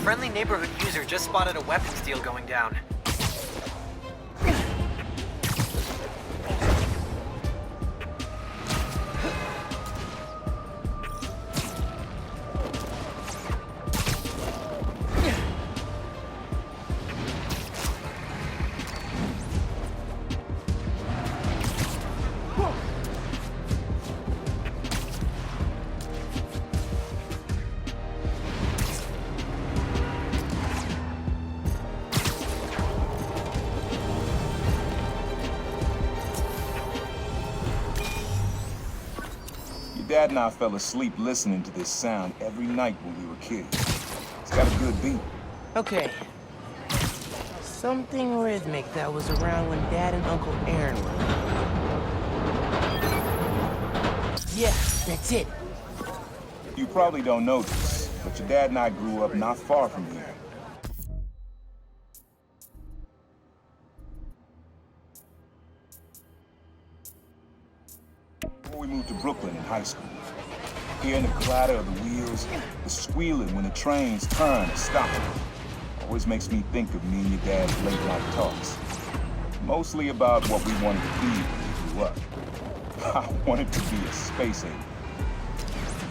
friendly neighborhood user just spotted a weapons deal going down. Dad and I fell asleep listening to this sound every night when we were kids. It's got a good beat. Okay. Something rhythmic that was around when Dad and Uncle Aaron were around. Yeah, that's it. You probably don't know this, but your dad and I grew up not far from here. Before we moved to Brooklyn in high school, hearing the clatter of the wheels, the squealing when the trains turn or stop, always makes me think of me and your dad's late night talks. Mostly about what we wanted to be when we grew up. I wanted to be a space alien.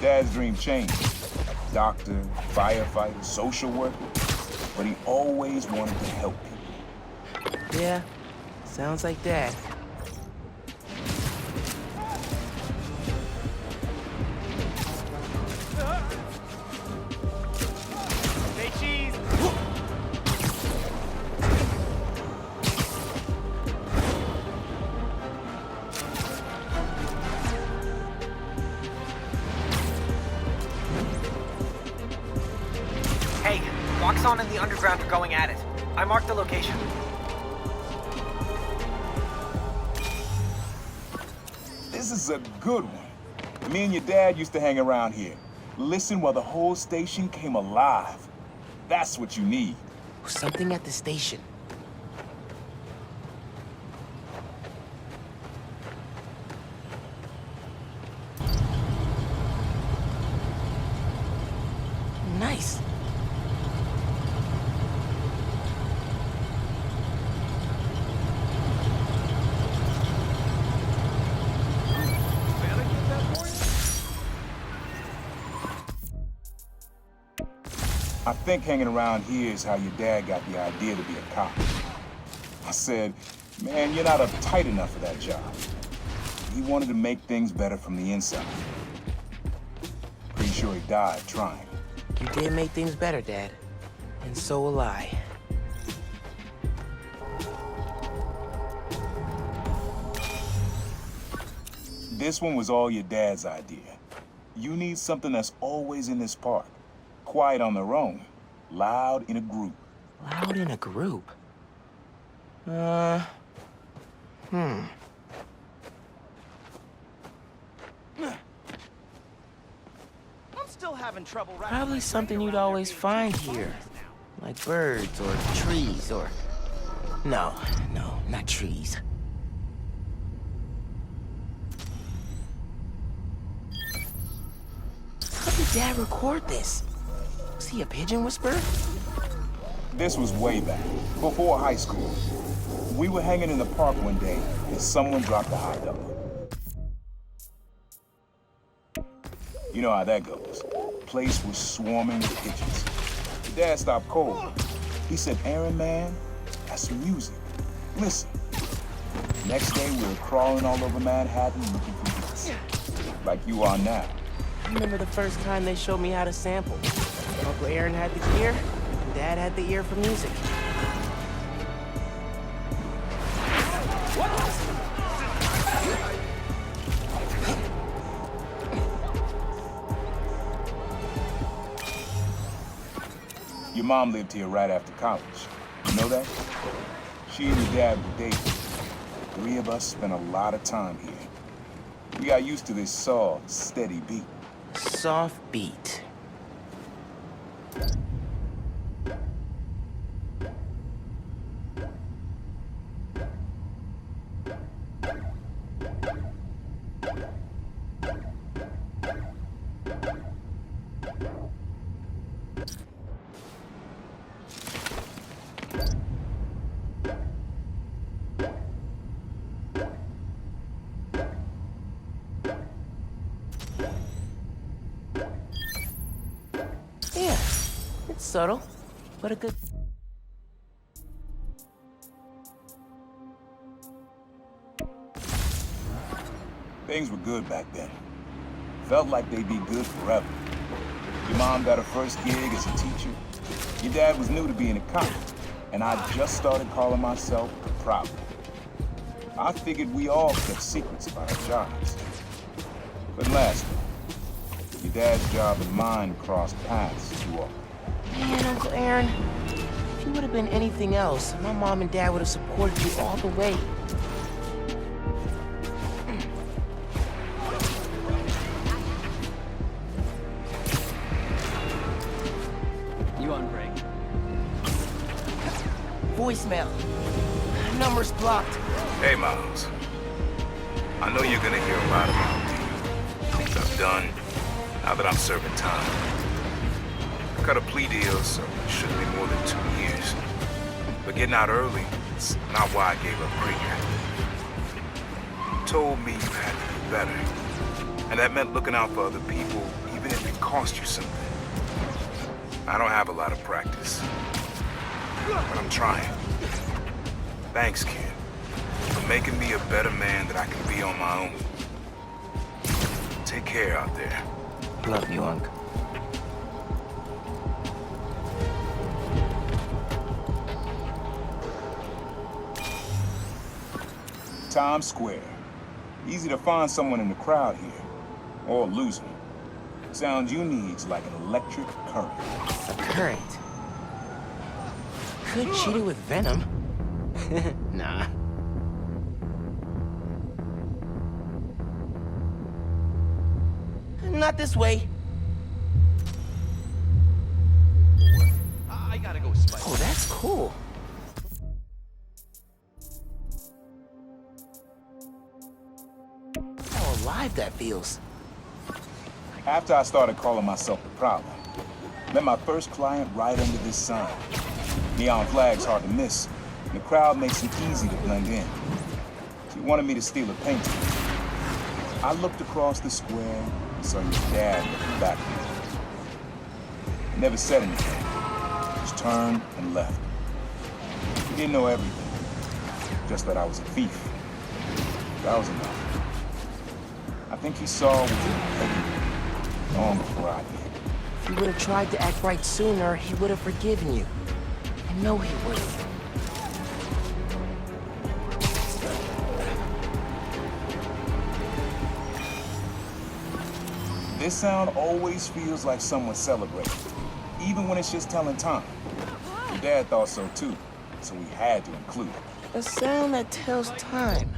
Dad's dream changed. Doctor, firefighter, social worker. But he always wanted to help people. Yeah, sounds like Dad. Hey, Roxxon and the Underground are going at it. I marked the location. This is a good one. Me and your dad used to hang around here. Listen while the whole station came alive. That's what you need. Something at the station. Nice. I think hanging around here is how your dad got the idea to be a cop. I said, man, you're not uptight enough for that job. He wanted to make things better from the inside. Pretty sure he died trying. You did make things better, Dad. And so will I. This one was all your dad's idea. You need something that's always in this park. Quiet on their own. Loud in a group. Loud in a group? Still having trouble Probably something you'd always find here. Like birds or trees or... No, not trees. How did Dad record this? Was he a pigeon whisperer? This was way back, before high school. We were hanging in the park one day, and someone dropped a hot dog. You know how that goes. Place was swarming with pigeons. Your dad stopped cold. He said, Aaron, man, that's music. Listen. Next day, we were crawling all over Manhattan looking for beats. Like you are now. I remember the first time they showed me how to sample. Uncle Aaron had the gear, and Dad had the ear for music. Your mom lived here right after college. You know that? She and your dad were dating. The three of us spent a lot of time here. We got used to this soft, steady beat. Soft beat. Subtle, but a good... Things were good back then. Felt like they'd be good forever. Your mom got her first gig as a teacher. Your dad was new to being a cop, and I just started calling myself the problem. I figured we all kept secrets about our jobs. But lastly, your dad's job and mine crossed paths too often. Man, Uncle Aaron, if you would have been anything else, my mom and dad would have supported you all the way. You on break? Voicemail. Number's blocked. Hey, Miles. I know you're gonna hear a lot about me. Things I've done, now that I'm serving time. I cut a plea deal, so it shouldn't be more than 2 years. But getting out early, it's not why I gave up Krieger. You told me you had to do better. And that meant looking out for other people, even if it cost you something. I don't have a lot of practice, but I'm trying. Thanks, kid, for making me a better man that I can be on my own. Take care out there. Love you, Unc. Times Square. Easy to find someone in the crowd here, or lose them. Sounds you need's like an electric current. A current. Could cheat it with venom. Nah. Not this way. I gotta go spice. Oh, that's cool. How alive that feels. After I started calling myself the problem, met my first client right under this sign. Neon flag's hard to miss, and the crowd makes it easy to blend in. She wanted me to steal a painting. I looked across the square and saw your dad looking back at me. He never said anything, just turned and left. He didn't know everything, just that I was a thief. That was enough. I think he saw what was in my head long before I did. If he would have tried to act right sooner, he would have forgiven you. I know he would have. This sound always feels like someone celebrating, even when it's just telling time. Your dad thought so too, so we had to include it. A sound that tells time.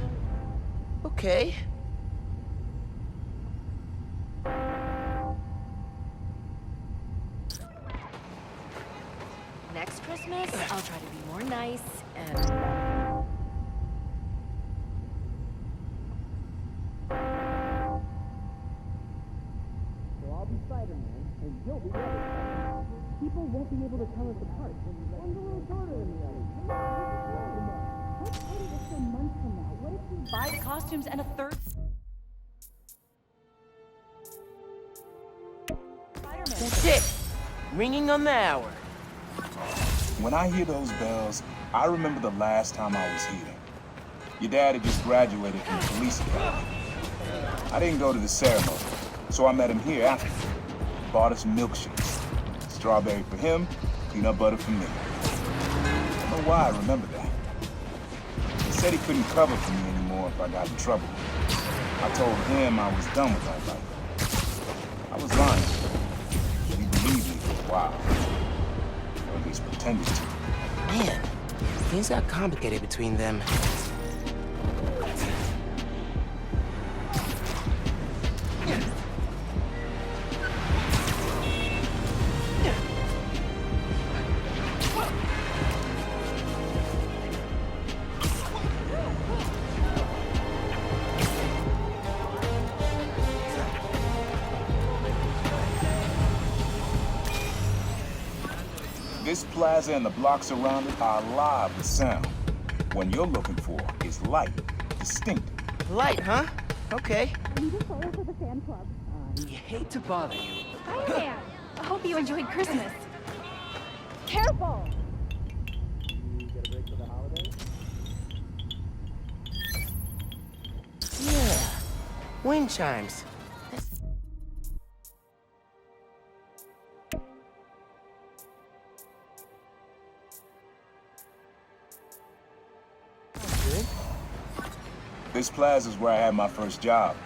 Okay. Next Christmas, I'll try to be more nice and... I'll be Spider-Man, and you'll be Spider-Man. People won't be able to tell us apart. One's a little shorter than the other. What if it's a month from now? What if you... 5 costumes and a third... Spider-Man. That's it. Ringing on the hour. When I hear those bells, I remember the last time I was here. Your dad had just graduated from the police academy. I didn't go to the ceremony, so I met him here after. Bought us milkshakes. Strawberry for him, peanut butter for me. I don't know why I remember that. He said he couldn't cover for me anymore if I got in trouble. I told him I was done with that life. I was lying. He believed me for a while. Or at least pretended to. Man, things got complicated between them. This plaza and the blocks around it are alive with sound. What you're looking for is light, distinct. Light, huh? Okay. Leave a photo for the fan club. You hate to bother you. Spider-Man! I hope you enjoyed Christmas. careful! Yeah, wind chimes. Good. This plaza's where I had my first job.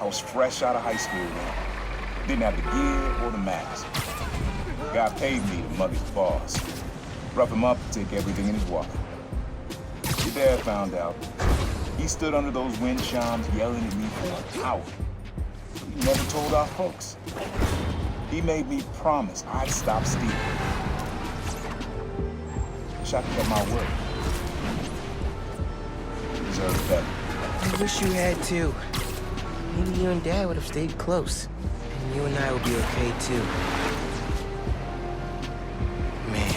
I was fresh out of high school then. Didn't have the gear or the mask. Guy paid me to mug his boss. Rough him up, take everything in his wallet. Your dad found out. He stood under those wind chimes yelling at me for an hour. He never told our folks. He made me promise I'd stop stealing. Wish I could get my word. Deserve better. I wish you had too. Maybe you and Dad would have stayed close. And you and I would be okay too. Man.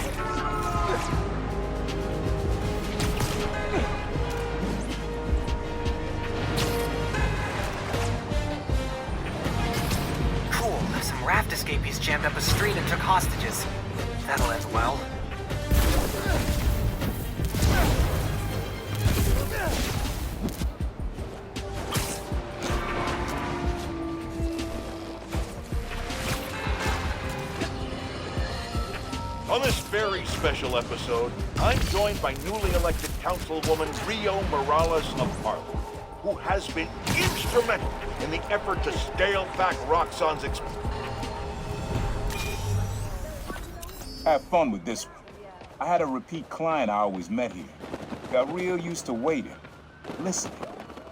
Cool. Some raft escapees jammed up a street and took hostages. That'll end well. On this very special episode, I'm joined by newly elected Councilwoman Rio Morales of Harlem, who has been instrumental in the effort to scale back Roxxon's Have fun with this one. I had a repeat client I always met here. Got real used to waiting. Listen,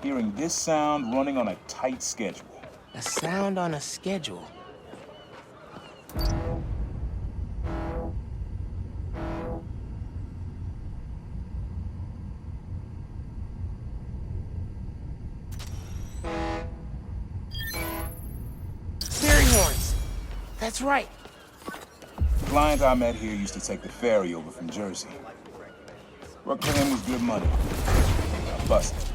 hearing this sound running on a tight schedule. A sound on a schedule. Fairy horns. That's right. Client I met here used to take the ferry over from Jersey. Work for him was good money. Got busted.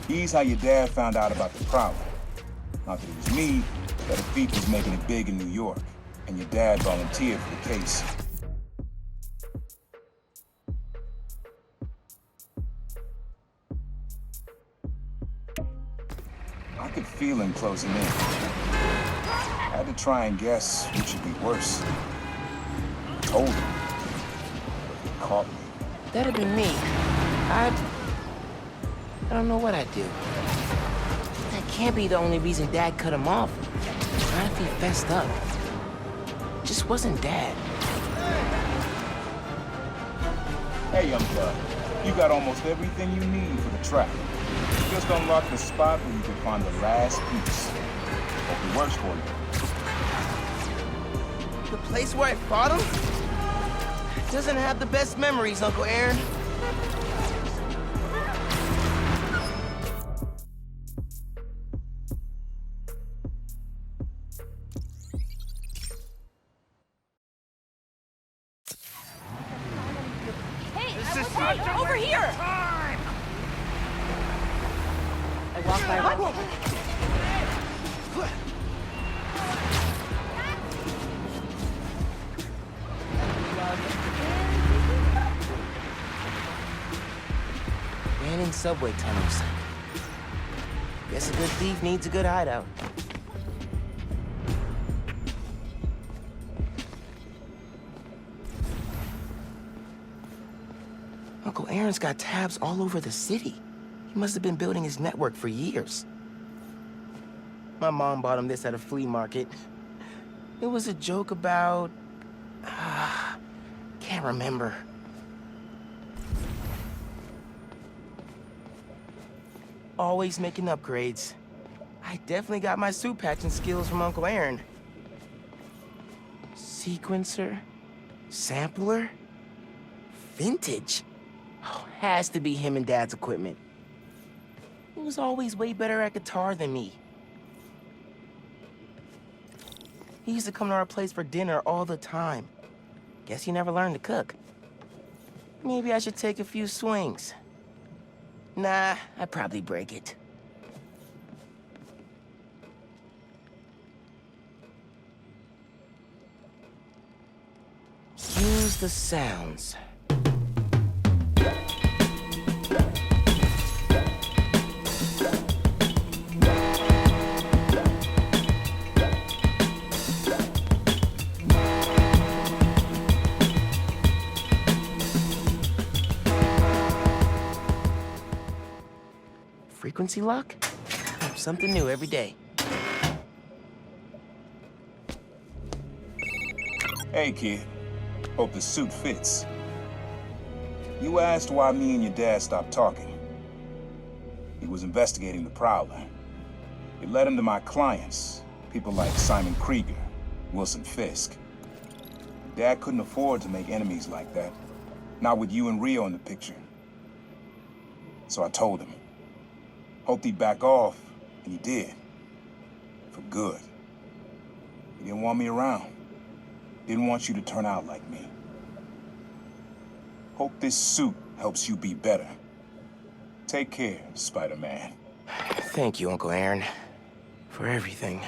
He's how your dad found out about the problem. Not that it was me, but a thief was making it big in New York, and your dad volunteered for the case. I could feel him closing in. I had to try and guess which should be worse. I told him, but he caught me. That'd be me. I don't know what I'd do. That can't be the only reason Dad cut him off. Not if he fessed up. It just wasn't Dad. Hey, young blood, you got almost everything you need for the trap. Just unlock the spot where you can find the last piece. Hope it works for you. The place where I fought him doesn't have the best memories, Uncle Aaron. Hey, over here! I walk by. Abandoned subway tunnels. Guess a good thief needs a good hideout. Uncle Aaron's got tabs all over the city. He must have been building his network for years. My mom bought him this at a flea market. It was a joke about... can't remember. Always making upgrades. I definitely got my suit patching skills from Uncle Aaron. Sequencer? Sampler? Vintage? Oh, has to be him and Dad's equipment. He was always way better at guitar than me. He used to come to our place for dinner all the time. Guess he never learned to cook. Maybe I should take a few swings. Nah, I'd probably break it. goes the sounds. Frequency lock? Something new every day. Hey, kid. Hope the suit fits. You asked why me and your dad stopped talking. He was investigating the Prowler. It led him to my clients, people like Simon Krieger, Wilson Fisk. Dad couldn't afford to make enemies like that. Not with you and Rio in the picture. So I told him. Hoped he'd back off, and he did. For good. He didn't want me around. Didn't want you to turn out like me. Hope this suit helps you be better. Take care, Spider-Man. Thank you, Uncle Aaron, for everything.